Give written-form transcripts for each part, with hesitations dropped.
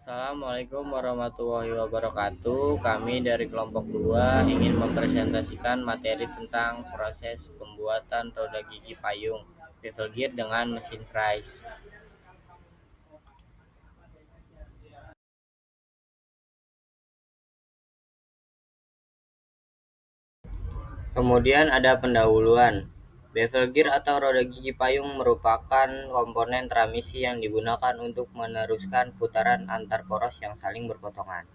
Assalamualaikum warahmatullahi wabarakatuh. Kami dari kelompok 2 ingin mempresentasikan materi tentang proses pembuatan roda gigi payung bevel gear dengan mesin Fries. Kemudian ada pendahuluan. Bevel gear atau roda gigi payung merupakan komponen transmisi yang digunakan untuk meneruskan putaran antar poros yang saling berpotongan.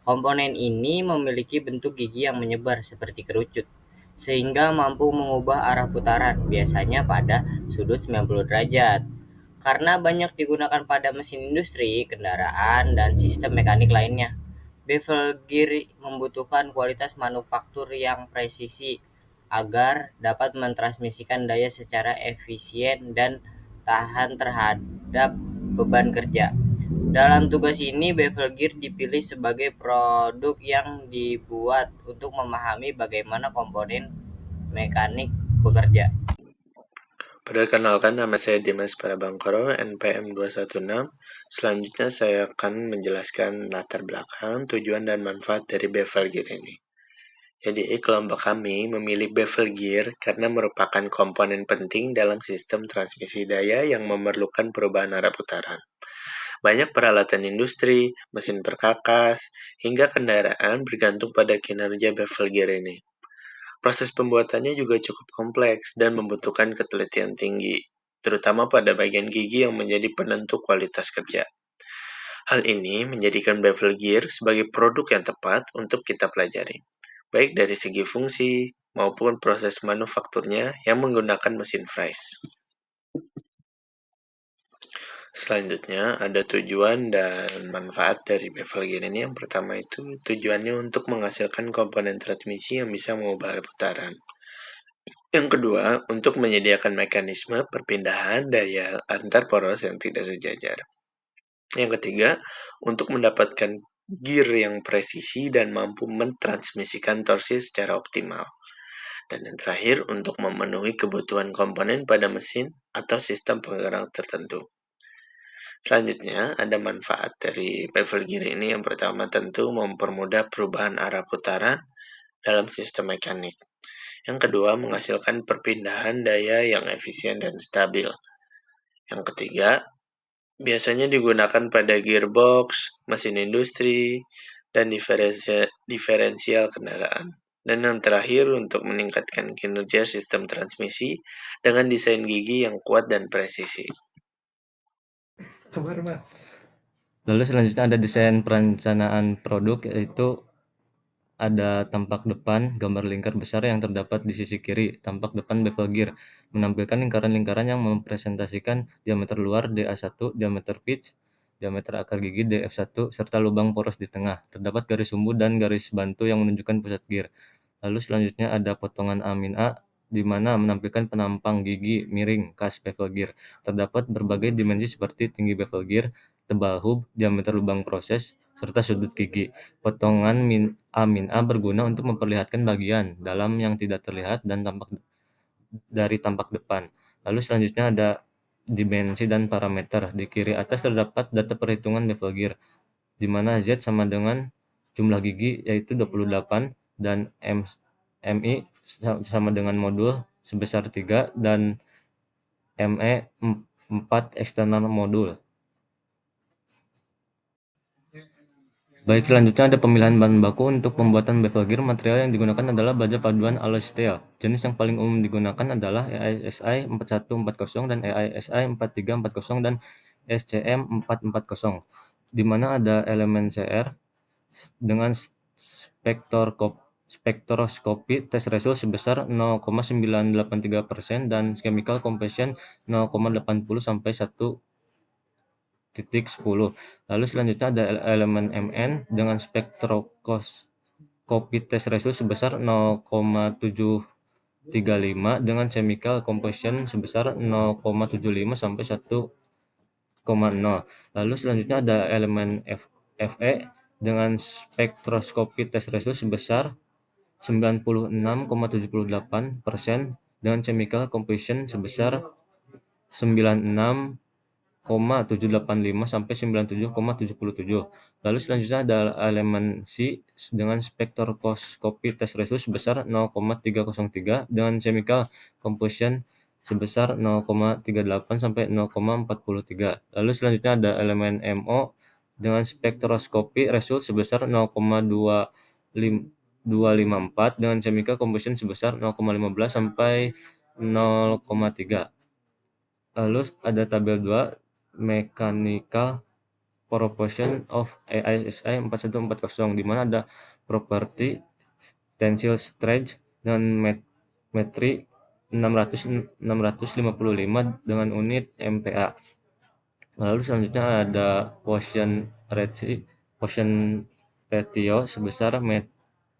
Komponen ini memiliki bentuk gigi yang menyebar seperti kerucut, sehingga mampu mengubah arah putaran, biasanya pada sudut 90 derajat. Karena banyak digunakan pada mesin industri, kendaraan, dan sistem mekanik lainnya, bevel gear membutuhkan kualitas manufaktur yang presisi agar dapat mentransmisikan daya secara efisien dan tahan terhadap beban kerja. Dalam tugas ini, bevel gear dipilih sebagai produk yang dibuat untuk memahami bagaimana komponen mekanik bekerja. Perkenalkan, nama saya Dimas Parabangkoro, NPM 216. Selanjutnya saya akan menjelaskan latar belakang, tujuan, dan manfaat dari bevel gear ini. Jadi, kelompok kami memilih bevel gear karena merupakan komponen penting dalam sistem transmisi daya yang memerlukan perubahan arah putaran. Banyak peralatan industri, mesin perkakas, hingga kendaraan bergantung pada kinerja bevel gear ini. Proses pembuatannya juga cukup kompleks dan membutuhkan ketelitian tinggi, terutama pada bagian gigi yang menjadi penentu kualitas kerja. Hal ini menjadikan bevel gear sebagai produk yang tepat untuk kita pelajari, baik dari segi fungsi maupun proses manufakturnya yang menggunakan mesin Fries. Selanjutnya, ada tujuan dan manfaat dari bevel gear ini. Yang pertama itu tujuannya untuk menghasilkan komponen transmisi yang bisa mengubah arah putaran. Yang kedua, untuk menyediakan mekanisme perpindahan daya antar poros yang tidak sejajar. Yang ketiga, untuk mendapatkan gear yang presisi dan mampu mentransmisikan torsi secara optimal. Dan yang terakhir, untuk memenuhi kebutuhan komponen pada mesin atau sistem penggerak tertentu. Selanjutnya, ada manfaat dari bevel gear ini. Yang pertama tentu mempermudah perubahan arah putaran dalam sistem mekanik. Yang kedua, menghasilkan perpindahan daya yang efisien dan stabil. Yang ketiga, biasanya digunakan pada gearbox, mesin industri, dan diferensial kendaraan. Dan yang terakhir, untuk meningkatkan kinerja sistem transmisi dengan desain gigi yang kuat dan presisi. Lalu selanjutnya ada desain perencanaan produk, yaitu ada tampak depan gambar lingkar besar yang terdapat di sisi kiri. Tampak depan bevel gear menampilkan lingkaran-lingkaran yang mempresentasikan diameter luar DA1, diameter pitch, diameter akar gigi DF1, serta lubang poros di tengah. Terdapat garis sumbu dan garis bantu yang menunjukkan pusat gear. Lalu selanjutnya ada potongan A-A, di mana menampilkan penampang gigi miring khas bevel gear. Terdapat berbagai dimensi seperti tinggi bevel gear, tebal hub, diameter lubang proses, serta sudut gigi. Potongan A berguna untuk memperlihatkan bagian dalam yang tidak terlihat dan tampak depan. Lalu selanjutnya ada dimensi dan parameter. Di kiri atas terdapat data perhitungan bevel gear, di mana Z sama dengan jumlah gigi yaitu 28 dan MI sama dengan modul sebesar 3 dan ME 4 eksternal modul. Baik, selanjutnya ada pemilihan bahan baku untuk pembuatan bevel gear. Material yang digunakan adalah baja paduan alloy steel. Jenis yang paling umum digunakan adalah EISI 4140 dan EISI 4340 dan SCM 440, di mana ada elemen CR dengan spektroskopi test ratio sebesar 0,983% dan chemical composition 0,80 sampai 1,10. Lalu selanjutnya ada elemen MN dengan spektroskopi test ratio sebesar 0,735 dengan chemical composition sebesar 0,75 sampai 1,0. Lalu selanjutnya ada elemen FE dengan spektroskopi test ratio sebesar 96,78% dengan chemical composition sebesar 96 97,785 sampai 97,77. Lalu selanjutnya ada elemen C dengan spektroskopi tes resolusi sebesar 0,303 dengan chemical composition sebesar 0,38 sampai 0,43. Lalu selanjutnya ada elemen MO dengan spektroskopi resolusi sebesar 0,254 dengan chemical composition sebesar 0,15 sampai 0,3. Lalu ada tabel 2 mechanical proportion of AISI 4140 di mana ada properti tensile strength dengan metri 655 dengan unit MPa. Lalu selanjutnya ada Poisson ratio sebesar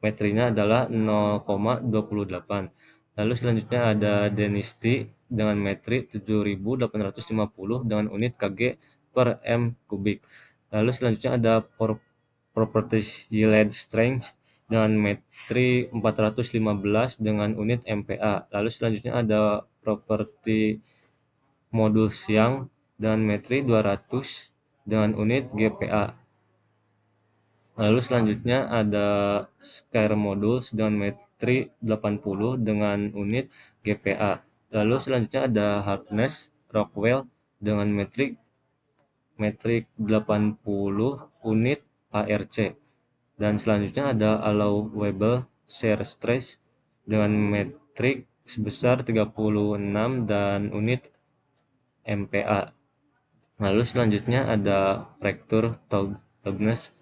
metrinya adalah 0,28. Lalu selanjutnya ada density dengan metri 7850 dengan unit kg per m kubik. Lalu selanjutnya ada properties yield strength dengan metri 415 dengan unit MPa. Lalu selanjutnya ada properti modulus Young dengan metri 200 dengan unit GPa. Lalu selanjutnya ada Square Modules dengan metri 80 dengan unit GPa. Lalu selanjutnya ada Hardness Rockwell dengan metrik 80 unit ARC. Dan selanjutnya ada Allowable Shear Stress dengan metrik sebesar 36 dan unit MPa. Lalu selanjutnya ada Fracture Toughness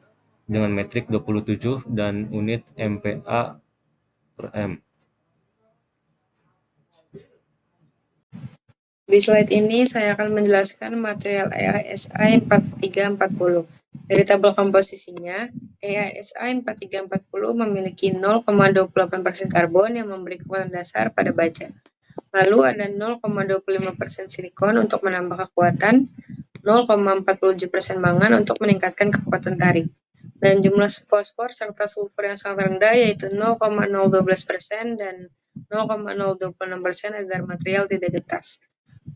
dengan metrik 27 dan unit MPa per M. Di slide ini saya akan menjelaskan material AISI 4340. Dari tabel komposisinya, AISI 4340 memiliki 0,28% karbon yang memberi kekuatan dasar pada baja. Lalu ada 0,25% silikon untuk menambah kekuatan, 0,47% mangan untuk meningkatkan kekuatan tarik. Dan jumlah fosfor serta sulfur yang sangat rendah yaitu 0,012% dan 0,026% agar material tidak getas.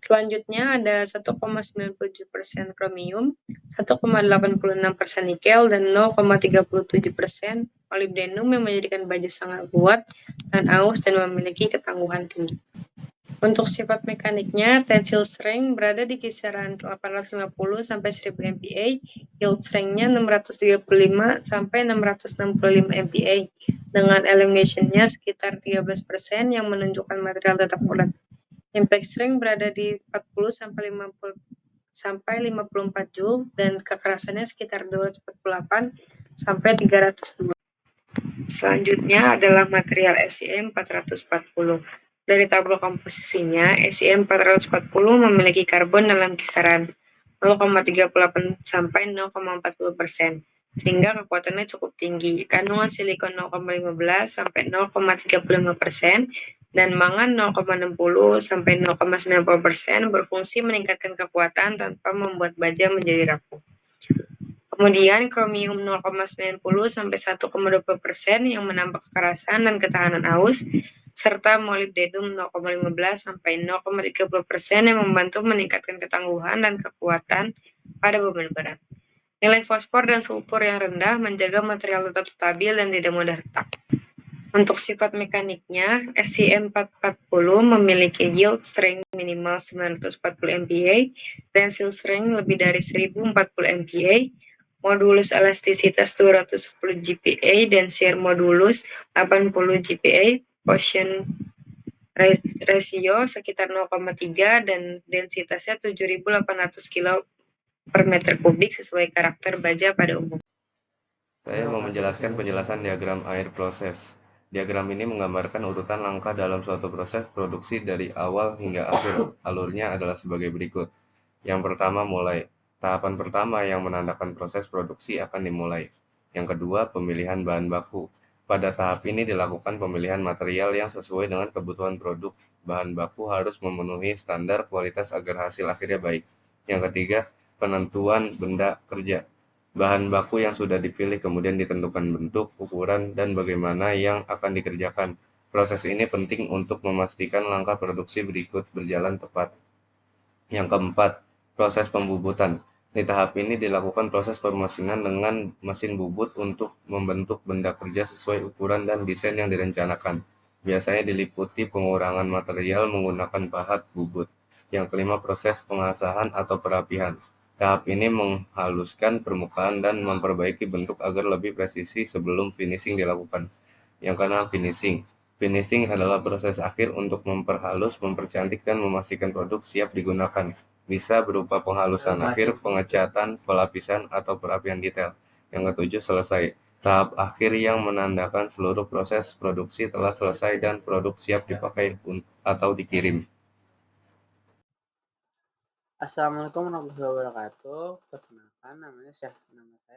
Selanjutnya ada 1,97% kromium, 1,86% nikel, dan 0,37% molybdenum yang menjadikan baja sangat kuat dan aus dan memiliki ketangguhan tinggi. Untuk sifat mekaniknya, tensile strength berada di kisaran 850 sampai 1000 MPa, yield strength-nya 635 sampai 665 MPa, dengan elimination-nya sekitar 13% yang menunjukkan material tetap ulet. Impact strength berada di 40 sampai 54 Joule dan kekerasannya sekitar 248 sampai 302. Selanjutnya adalah material SEM 440. Dari tabel komposisinya, SEM 440 memiliki karbon dalam kisaran 0,38 sampai 0,40%, sehingga kekuatannya cukup tinggi. Kandungan silikon 0,15 sampai 0,35%, dan mangan 0,60 sampai 0,90% berfungsi meningkatkan kekuatan tanpa membuat baja menjadi rapuh. Kemudian kromium 0,90 sampai 1,20% yang menambah kekerasan dan ketahanan aus, serta molybdenum 0,15 sampai 0,30% yang membantu meningkatkan ketangguhan dan kekuatan pada beban berat. Nilai fosfor dan sulfur yang rendah menjaga material tetap stabil dan tidak mudah retak. Untuk sifat mekaniknya, SCM440 memiliki yield strength minimal 940 MPa, tensile strength lebih dari 1040 MPa, modulus elastisitas 210 GPa, dan shear modulus 80 GPa, Poisson ratio sekitar 0,3 dan densitasnya 7.800 kilo per meter kubik sesuai karakter baja pada umumnya. Saya mau menjelaskan penjelasan diagram air proses. Diagram ini menggambarkan urutan langkah dalam suatu proses produksi dari awal hingga akhir. Alurnya adalah sebagai berikut. Yang pertama, mulai. Tahapan pertama yang menandakan proses produksi akan dimulai. Yang kedua, pemilihan bahan baku. Pada tahap ini dilakukan pemilihan material yang sesuai dengan kebutuhan produk. Bahan baku harus memenuhi standar kualitas agar hasil akhirnya baik. Yang ketiga, penentuan benda kerja. Bahan baku yang sudah dipilih kemudian ditentukan bentuk, ukuran, dan bagaimana yang akan dikerjakan. Proses ini penting untuk memastikan langkah produksi berikut berjalan tepat. Yang keempat, Proses pembubutan. Di tahap ini dilakukan proses pemesinan dengan mesin bubut untuk membentuk benda kerja sesuai ukuran dan desain yang direncanakan. Biasanya diliputi pengurangan material menggunakan pahat bubut. Yang kelima, proses pengasahan atau perapihan. Tahap ini menghaluskan permukaan dan memperbaiki bentuk agar lebih presisi sebelum finishing dilakukan. Yang keenam, finishing. Finishing adalah proses akhir untuk memperhalus, mempercantik, dan memastikan produk siap digunakan. Bisa berupa penghalusan akhir, pengecatan, pelapisan, atau perapian detail. Yang ketujuh, selesai. Tahap akhir yang menandakan seluruh proses produksi telah selesai dan produk siap dipakai atau dikirim. Assalamualaikum warahmatullahi wabarakatuh. Perkenalkan, nama saya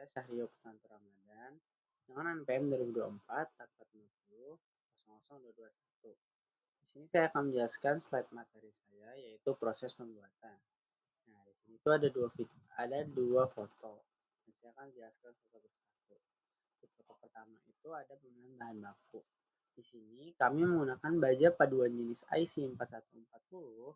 Syahrio Putanto Ramadan dengan NPM 2024 450 Di sini saya akan menjelaskan slide materi saya, yaitu proses pembuatan. Nah, di sini itu ada dua foto. Dan saya akan jelaskan foto persatu. Di foto pertama itu ada pemilihan bahan baku. Di sini kami menggunakan baja paduan jenis IC 4140.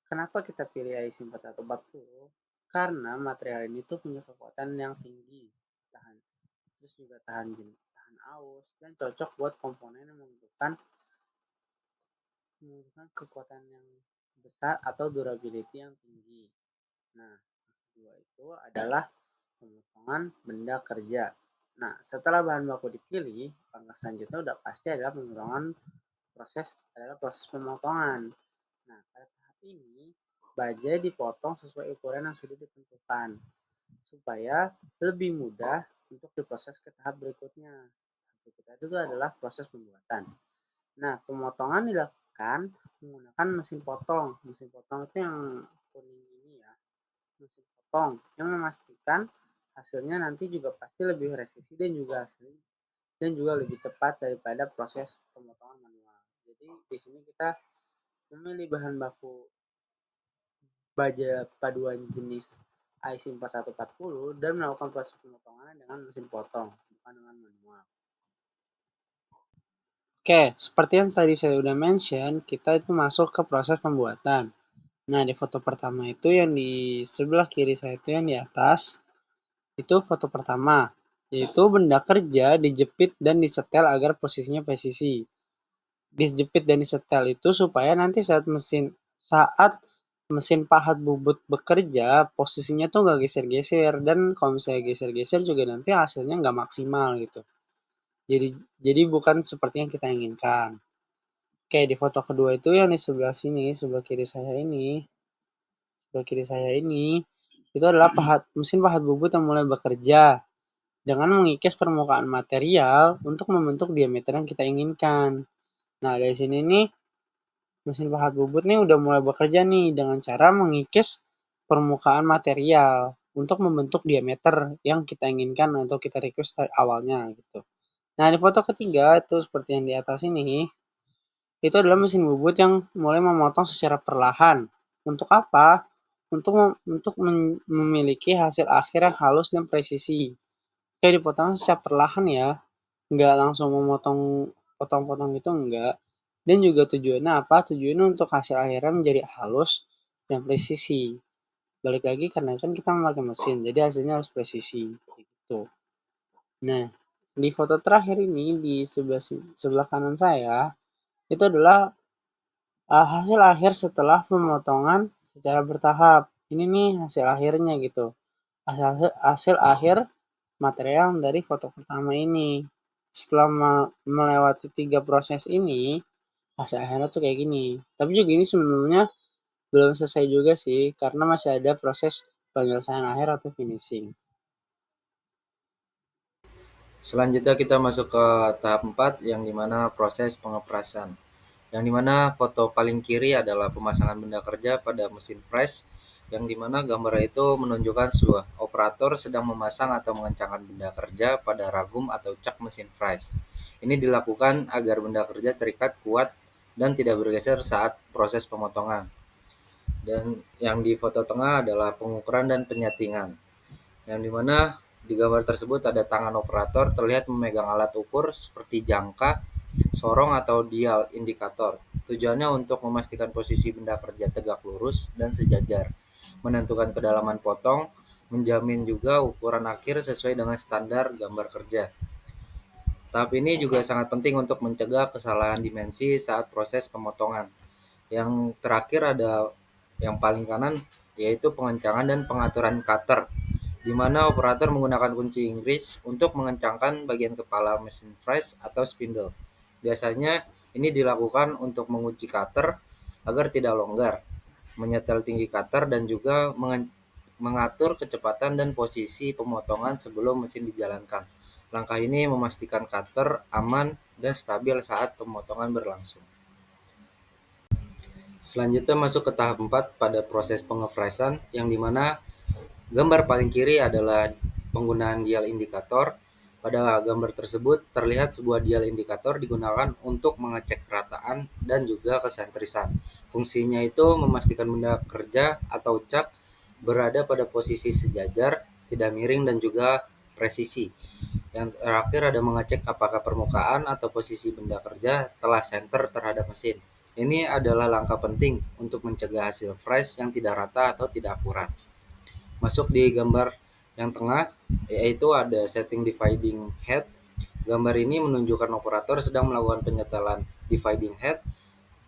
Kenapa kita pilih IC 4140? Karena material ini tuh punya kekuatan yang tinggi, terus juga tahan aus, dan cocok buat komponen yang membutuhkan kekuatan yang besar atau durability yang tinggi. Nah, yang kedua itu adalah pemotongan benda kerja. Nah, setelah bahan baku dipilih, langkah selanjutnya udah pasti adalah proses pemotongan. Nah, pada tahap ini baja dipotong sesuai ukuran yang sudah ditentukan supaya lebih mudah untuk diproses ke tahap berikutnya. Tahap itu adalah proses pembuatan. Nah, pemotongan dilakukan menggunakan mesin potong. Mesin potong itu yang kuning ini ya, mesin potong yang memastikan hasilnya nanti juga pasti lebih presisi dan juga lebih cepat daripada proses pemotongan manual. Jadi di sini kita memilih bahan baku baja paduan jenis IC 4140 dan melakukan proses pemotongan dengan mesin potong, bukan dengan manual. Oke, seperti yang tadi saya udah mention, kita itu masuk ke proses pembuatan. Nah, di foto pertama itu yang di sebelah kiri saya itu yang di atas, itu foto pertama, yaitu benda kerja dijepit dan disetel agar posisinya presisi. Dijepit dan disetel itu supaya nanti saat mesin pahat bubut bekerja, posisinya tuh nggak geser-geser, dan kalau misalnya geser-geser juga nanti hasilnya nggak maksimal gitu. Jadi bukan seperti yang kita inginkan. Oke, di foto kedua itu yang di sebelah sini, sebelah kiri saya ini, itu adalah mesin pahat bubut yang mulai bekerja dengan mengikis permukaan material untuk membentuk diameter yang kita inginkan. Nah, dari sini nih mesin pahat bubut nih udah mulai bekerja nih dengan cara mengikis permukaan material untuk membentuk diameter yang kita inginkan atau kita request awalnya gitu. Nah, di foto ketiga itu seperti yang di atas ini, itu adalah mesin bubut yang mulai memotong secara perlahan. Untuk apa? Untuk memiliki hasil akhir yang halus dan presisi. Oke, dipotong secara perlahan ya, nggak langsung memotong potong-potong gitu enggak. Dan juga tujuannya apa? Tujuannya untuk hasil akhirnya menjadi halus dan presisi. Balik lagi karena kan kita memakai mesin, jadi hasilnya harus presisi gitu. Nah, di foto terakhir ini di sebelah kanan saya itu adalah hasil akhir setelah pemotongan secara bertahap. Ini nih hasil akhirnya gitu. Hasil akhir material dari foto pertama ini. Setelah melewati 3 proses ini, hasil akhirnya tuh kayak gini. Tapi juga ini sebenarnya belum selesai juga sih, karena masih ada proses penyelesaian akhir atau finishing. Selanjutnya kita masuk ke tahap 4 yang dimana proses pengeprasan. Yang dimana foto paling kiri adalah pemasangan benda kerja pada mesin press, yang dimana gambar itu menunjukkan sebuah operator sedang memasang atau mengencangkan benda kerja pada ragum atau cak mesin press. Ini dilakukan agar benda kerja terikat kuat dan tidak bergeser saat proses pemotongan. Dan yang di foto tengah adalah pengukuran dan penyatingan, yang dimana di gambar tersebut ada tangan operator terlihat memegang alat ukur seperti jangka, sorong atau dial indikator. Tujuannya untuk memastikan posisi benda kerja tegak lurus dan sejajar. menentukan kedalaman potong, menjamin juga ukuran akhir sesuai dengan standar gambar kerja. Tahap ini juga sangat penting untuk mencegah kesalahan dimensi saat proses pemotongan. Yang terakhir ada yang paling kanan, yaitu pengencangan dan pengaturan cutter, di mana operator menggunakan kunci Inggris untuk mengencangkan bagian kepala mesin fresh atau spindle. Biasanya ini dilakukan untuk mengunci cutter agar tidak longgar, menyetel tinggi cutter, dan juga mengatur kecepatan dan posisi pemotongan sebelum mesin dijalankan. Langkah ini memastikan cutter aman dan stabil saat pemotongan berlangsung. Selanjutnya masuk ke tahap 4 pada proses pengefreshan, yang dimana gambar paling kiri adalah penggunaan dial indikator. Pada gambar tersebut terlihat sebuah dial indikator digunakan untuk mengecek kerataan dan juga kesentrisan. Fungsinya itu memastikan benda kerja atau cat berada pada posisi sejajar, tidak miring, dan juga presisi. Yang terakhir ada mengecek apakah permukaan atau posisi benda kerja telah center terhadap mesin. Ini adalah langkah penting untuk mencegah hasil fresh yang tidak rata atau tidak akurat. Masuk di gambar yang tengah, yaitu ada setting dividing head. Gambar ini menunjukkan operator sedang melakukan penyetelan dividing head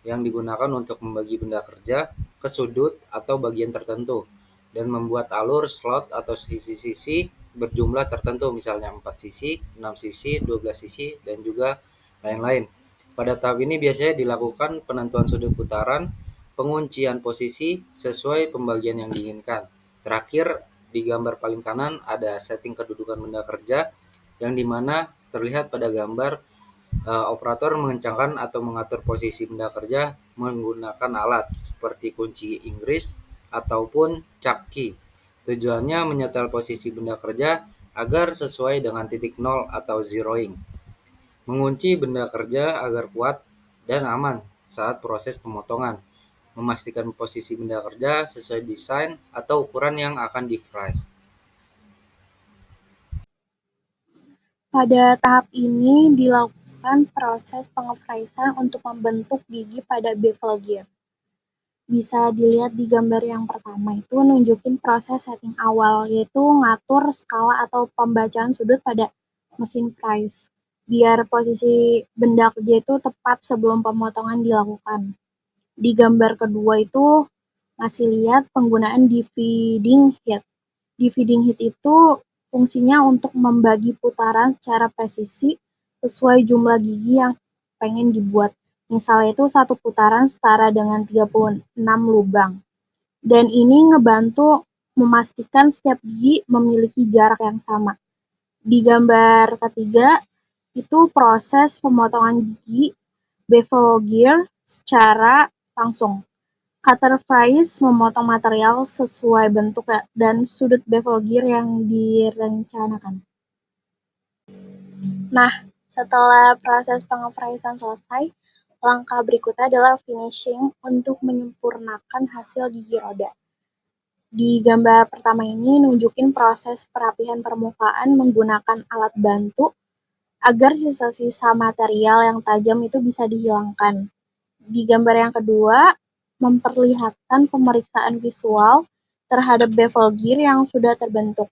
yang digunakan untuk membagi benda kerja ke sudut atau bagian tertentu dan membuat alur slot atau sisi-sisi berjumlah tertentu, misalnya 4 sisi, 6 sisi, 12 sisi, dan juga lain-lain. Pada tahap ini biasanya dilakukan penentuan sudut putaran, penguncian posisi sesuai pembagian yang diinginkan. Terakhir, di gambar paling kanan ada setting kedudukan benda kerja, yang dimana terlihat pada gambar operator mengencangkan atau mengatur posisi benda kerja menggunakan alat seperti kunci Inggris ataupun chuck key. Tujuannya menyetel posisi benda kerja agar sesuai dengan titik nol atau zeroing. Mengunci benda kerja agar kuat dan aman saat proses pemotongan. Memastikan posisi benda kerja sesuai desain atau ukuran yang akan di-fresh. Pada tahap ini dilakukan proses pengefreshan untuk membentuk gigi pada bevel gear. Bisa dilihat di gambar yang pertama itu nunjukin proses setting awal, yaitu ngatur skala atau pembacaan sudut pada mesin fresh, biar posisi benda kerja itu tepat sebelum pemotongan dilakukan. Di gambar kedua itu ngasih lihat penggunaan dividing head. Dividing head itu fungsinya untuk membagi putaran secara presisi sesuai jumlah gigi yang pengen dibuat. Misalnya itu satu putaran setara dengan 36 lubang. Dan ini ngebantu memastikan setiap gigi memiliki jarak yang sama. Di gambar ketiga, itu proses pemotongan gigi bevel gear secara langsung. Cutter freeze memotong material sesuai bentuk dan sudut bevel gear yang direncanakan. Nah, setelah proses pengefreezan selesai, langkah berikutnya adalah finishing untuk menyempurnakan hasil gigi roda. Di gambar pertama ini nunjukin proses perapihan permukaan menggunakan alat bantu agar sisa-sisa material yang tajam itu bisa dihilangkan. Di gambar yang kedua, memperlihatkan pemeriksaan visual terhadap bevel gear yang sudah terbentuk.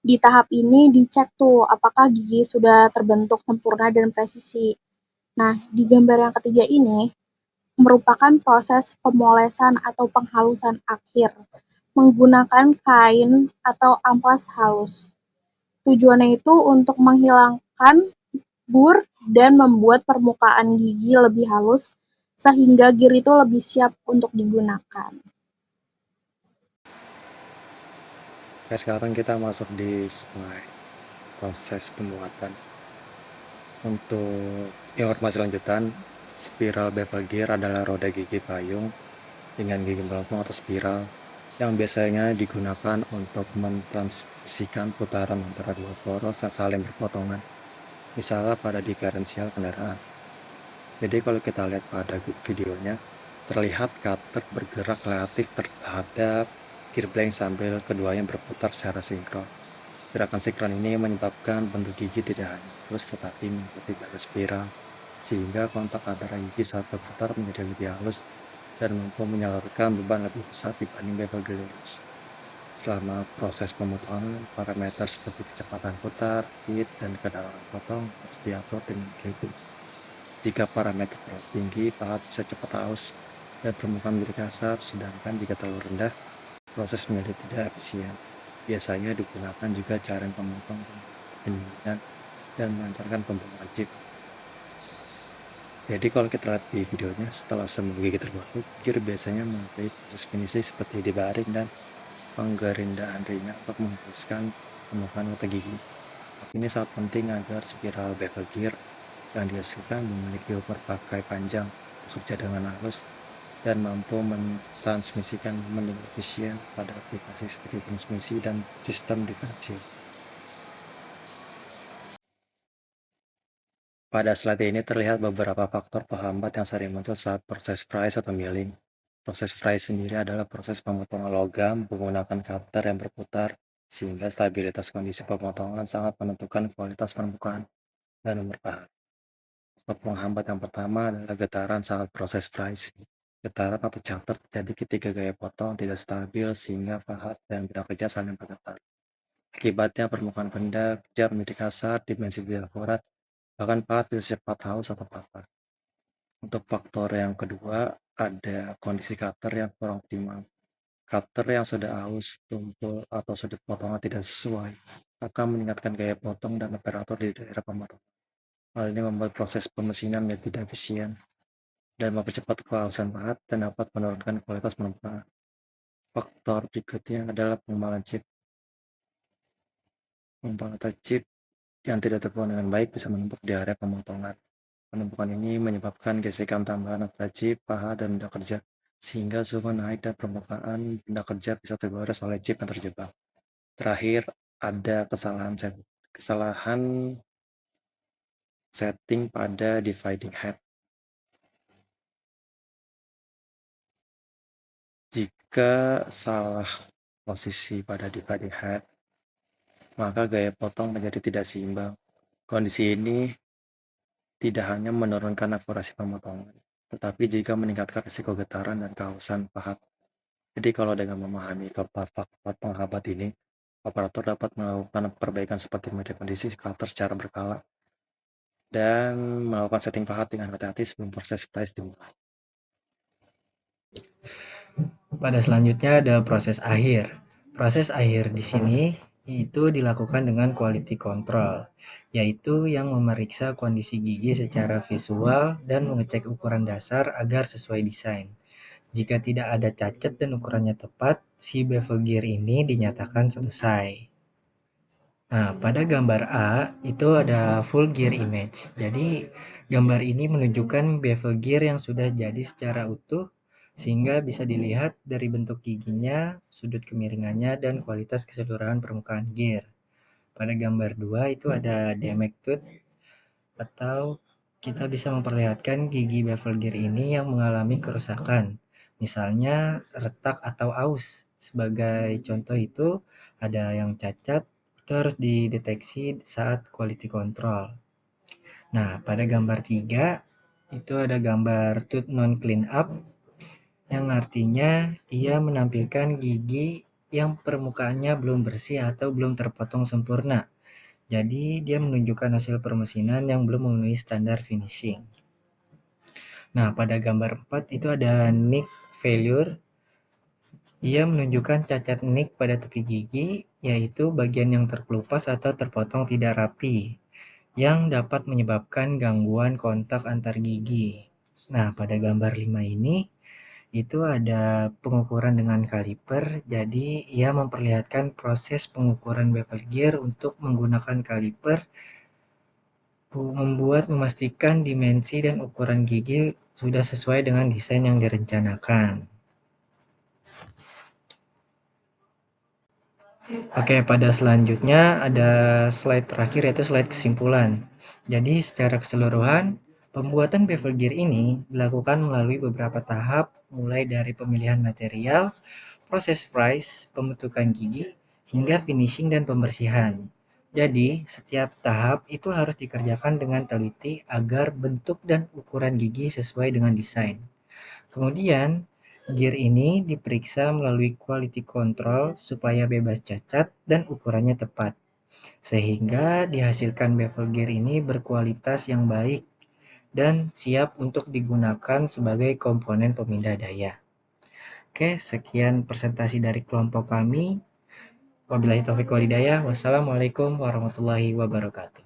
Di tahap ini dicek tuh apakah gigi sudah terbentuk sempurna dan presisi. Nah, di gambar yang ketiga ini merupakan proses pemolesan atau penghalusan akhir menggunakan kain atau amplas halus. Tujuannya itu untuk menghilangkan bur dan membuat permukaan gigi lebih halus sehingga gear itu lebih siap untuk digunakan. Oke, sekarang kita masuk di slide proses pembuatan. Untuk informasi lanjutan, spiral bevel gear adalah roda gigi payung dengan gigi melengkung atau spiral yang biasanya digunakan untuk mentransmisikan putaran antara dua poros yang saling berpotongan, misalnya pada diferensial kendaraan. Jadi kalau kita lihat pada videonya, terlihat cutter bergerak relatif terhadap gear blank sambil keduanya berputar secara sinkron. Gerakan sinkron ini menyebabkan bentuk gigi tidak hanya halus tetapi mengikuti garis spiral, sehingga kontak antara gigi saat berputar menjadi lebih halus dan mampu menyalurkan beban lebih besar dibanding bevel gear lurus. Selama proses pemotongan, parameter seperti kecepatan putar, fit, dan kedalaman potong harus diatur dengan teliti. Jika parameter terlalu tinggi, pahat bisa cepat aus dan permukaan menjadi kasar, sedangkan jika terlalu rendah, proses menjadi tidak efisien. Biasanya digunakan juga cairan pemotong pendinginan dan melancarkan pembuangan chip. Jadi kalau kita lihat di videonya, setelah semua gigi terbentuk, gear biasanya melalui proses finishing seperti debarring dan penggerindahan ringan untuk menghapuskan permukaan otak gigi. Ini sangat penting agar spiral bevel gear yang dihasilkan memiliki ukur pakai panjang, bekerja dengan halus, dan mampu mentransmisikan momen dengan efisien pada aplikasi seperti transmisi dan sistem diferensial. Pada slide ini terlihat beberapa faktor penghambat yang sering muncul saat proses fries atau milling. Proses fries sendiri adalah proses pemotongan logam menggunakan cutter yang berputar, sehingga stabilitas kondisi pemotongan sangat menentukan kualitas permukaan dan umur pahat. Faktor penghambat yang pertama adalah getaran saat proses fries. Getaran atau chatter terjadi ketika gaya potong tidak stabil sehingga pahat dan benda kerja saling bergetar. Akibatnya permukaan benda kerja menjadi kasar, dimensi tidak akurat, bahkan pahat bisa cepat haus atau patah. Untuk faktor yang kedua, ada kondisi cutter yang kurang optimal. Cutter yang sudah aus, tumpul, atau sudut potongan tidak sesuai akan meningkatkan gaya potong dan operator di daerah pemotongan. Hal ini membuat proses pemesinan menjadi tidak efisien dan mempercepat kehausan pahat dan dapat menurunkan kualitas permukaan. Faktor berikutnya adalah pengembangan chip. Pengembangan chip yang tidak terbuang dengan baik bisa menumpuk di area pemotongan. Penumpukan ini menyebabkan gesekan tambahan antara chip, pahat, dan benda kerja, sehingga suhu naik dan permukaan benda kerja bisa tergores oleh chip yang terjebak. Terakhir, ada kesalahan setting pada dividing head. Jika salah posisi pada dividing head, maka gaya potong menjadi tidak seimbang. Kondisi ini tidak hanya menurunkan akurasi pemotongan, tetapi juga meningkatkan risiko getaran dan kehausan pahat. Jadi kalau dengan memahami faktor penghambat ini, operator dapat melakukan perbaikan seperti mengecek kondisi cutter secara berkala dan melakukan setting pahat dengan hati-hati sebelum proses fries dimulai. Pada selanjutnya ada proses akhir. Proses akhir di sini itu dilakukan dengan quality control, yaitu yang memeriksa kondisi gigi secara visual dan mengecek ukuran dasar agar sesuai desain. Jika tidak ada cacat dan ukurannya tepat, si bevel gear ini dinyatakan selesai. Nah, pada gambar A itu ada full gear image. Jadi, gambar ini menunjukkan bevel gear yang sudah jadi secara utuh sehingga bisa dilihat dari bentuk giginya, sudut kemiringannya, dan kualitas keseluruhan permukaan gear. Pada gambar 2 itu ada damage tooth atau kita bisa memperlihatkan gigi bevel gear ini yang mengalami kerusakan. Misalnya retak atau aus. Sebagai contoh itu ada yang cacat, itu harus dideteksi saat quality control. Nah, pada gambar 3 itu ada gambar tooth non clean up yang artinya ia menampilkan gigi yang permukaannya belum bersih atau belum terpotong sempurna. Jadi dia menunjukkan hasil permesinan yang belum memenuhi standar finishing. Nah, pada gambar 4 itu ada nick failure. Ia menunjukkan cacat nick pada tepi gigi, yaitu bagian yang terkelupas atau terpotong tidak rapi, yang dapat menyebabkan gangguan kontak antar gigi. Nah, pada gambar 5 ini, itu ada pengukuran dengan kaliper, jadi ia memperlihatkan proses pengukuran bevel gear untuk menggunakan kaliper memastikan dimensi dan ukuran gigi sudah sesuai dengan desain yang direncanakan. Oke, pada selanjutnya ada slide terakhir yaitu slide kesimpulan. Jadi secara keseluruhan, pembuatan bevel gear ini dilakukan melalui beberapa tahap mulai dari pemilihan material, proses fries, pembentukan gigi, hingga finishing dan pembersihan. Jadi, setiap tahap itu harus dikerjakan dengan teliti agar bentuk dan ukuran gigi sesuai dengan desain. Kemudian, Gear ini diperiksa melalui quality control supaya bebas cacat dan ukurannya tepat, sehingga dihasilkan bevel gear ini berkualitas yang baik dan siap untuk digunakan sebagai komponen pemindah daya. Oke, sekian presentasi dari kelompok kami. Wabillahi taufiq walhidayah. Wassalamualaikum warahmatullahi wabarakatuh.